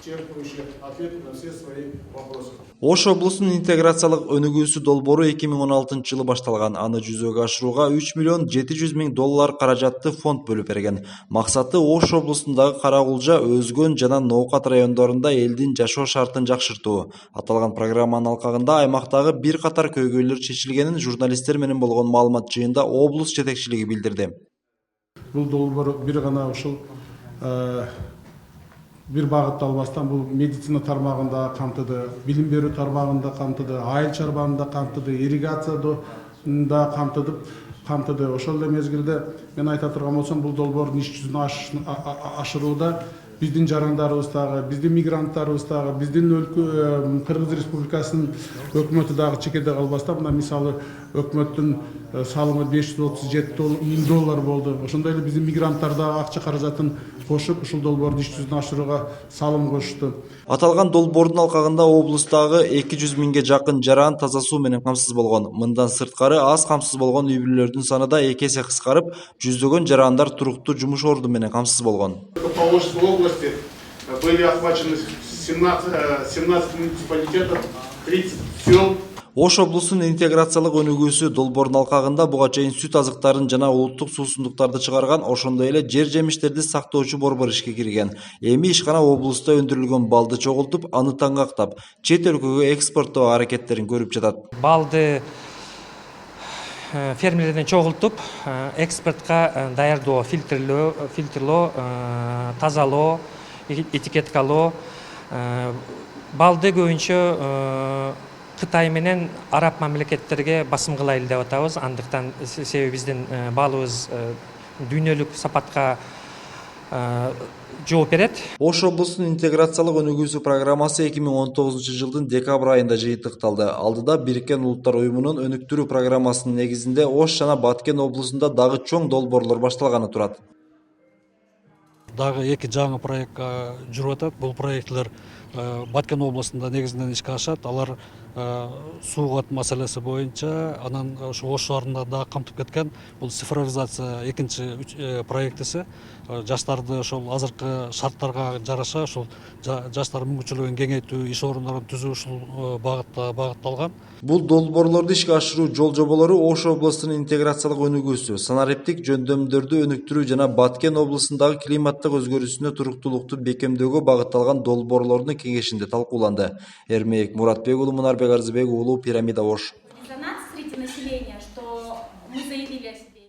исчерпывающий ответ на все свои вопросы. Ош облусунун интеграциялык өнүгүүсү долбоору 2016 жылы башталган. Аны жүзөгө ашырууга 3 миллион 700 миң доллар каражатты фонд бөлүп берген. Максаты Ош облусундагы Каракулжа, Өзгөн жана Ноокат райондорунда элдин жашоо шартын жакшыртуу. Аталган программанын алкагында аймактагы бир катар көйгөйлөр чечилгенин журналисттер менен болгон маалымат жыйында облус жетекчилиги билдирди. Бул долбоор бир гана ушул бир багытта албастан бул медицина тармагында камтыды, билим берүү тармагында камтыды, айыл чарбанында камтыды, ирригацияда камтыды. Ошол эле мезгилде мен айта турган болсом, бул долбоордун иш жүзүн ашырууда биздин жарандарыбыз дагы, биздин мигранттарыбыз дагы, биздин Кыргыз Республикасынын өкмөтү дагы чекеде калбастан, мына мисалы өкмөттүн салымы 537 миң доллар болду. Ошондой эле биздин мигранттар дагы акча каражатын кошуп, ушул долбоордун иш жүзүн ашырууга салым кошту. Аталган долбоордун алкагында облустагы 200 миңге жакын жаран таза суу менен камсыз болгон. Мындан сырткары аз камсыз болгон үй бүлөлөрдүн саны да 2 эсе кыскарып, жүздөгөн жарандар туруктуу жумуш орду менен камсыз болгон. По Волжской области были охвачены 17 муниципалитетов, 30 сел. Ош облусунун интеграциялык өнүгүүсү долбоордун алкагында буга чейин сүт азыктарын жана улуттук суусундуктарды чыгарган, ошондой эле жер жемиштерди сактоочу борбор ишке кирген. Эми ишкана облуста өндүрүлгөн балды чогултуп, аны таңгактап, чет өлкөгө экспорттоо аракеттерин көрүп жатат. Балды фермерлерден чогултуп, экспортко даярдоо, фильтрлоо, тазалоо, этикеткалоо. Балды көбүнчө Кытай менен араб мамлекеттерге басым кылайлы деп атабыз. Андыктан себеби биздин балыбыз дүйнөлүк сапатка жооп берет. Ош облусунун интеграциялык өнүгүүсү программасы 2019 жылдын декабрь айында жыйынтыкталды. Алдыда Бириккен Улуттар уюмунун өнүктүрүү программасынын негизинде Ош жана Баткен облусунда дагы чоң долбоорлор башталганы турат. Дагы эки жаңы проект жүрүп атат. Бул проектлер Баткен облусунда негизинен ишке ашат. Алар суу кат маселеси боюнча, анан ошо Ош шаарында дагы камтып кеткен. Бул цифровизация экинчи проектиси. Жаштарды ошол азыркы шарттарга жараша ошол жаштар мүмкүнчүлүгүн кеңейтүү, иш орундарын түзүү ушул багытта багытталган. Бул долбоорлорду ишке ашыруу жол жоболору Ош облусунун интеграциялык өнүгүүсү, санариптик жөндөмдөрдү өнүктүрүү жана Баткен облусундагы климаттык өзгөрүүсүнө туруктуулукту бекемдөөгө багытталган долбоорлордун кеңешинде талкууланды. Эрмек Муратбек уулу, Мунарбек Арзыбек уулу, Пирамида, Ош.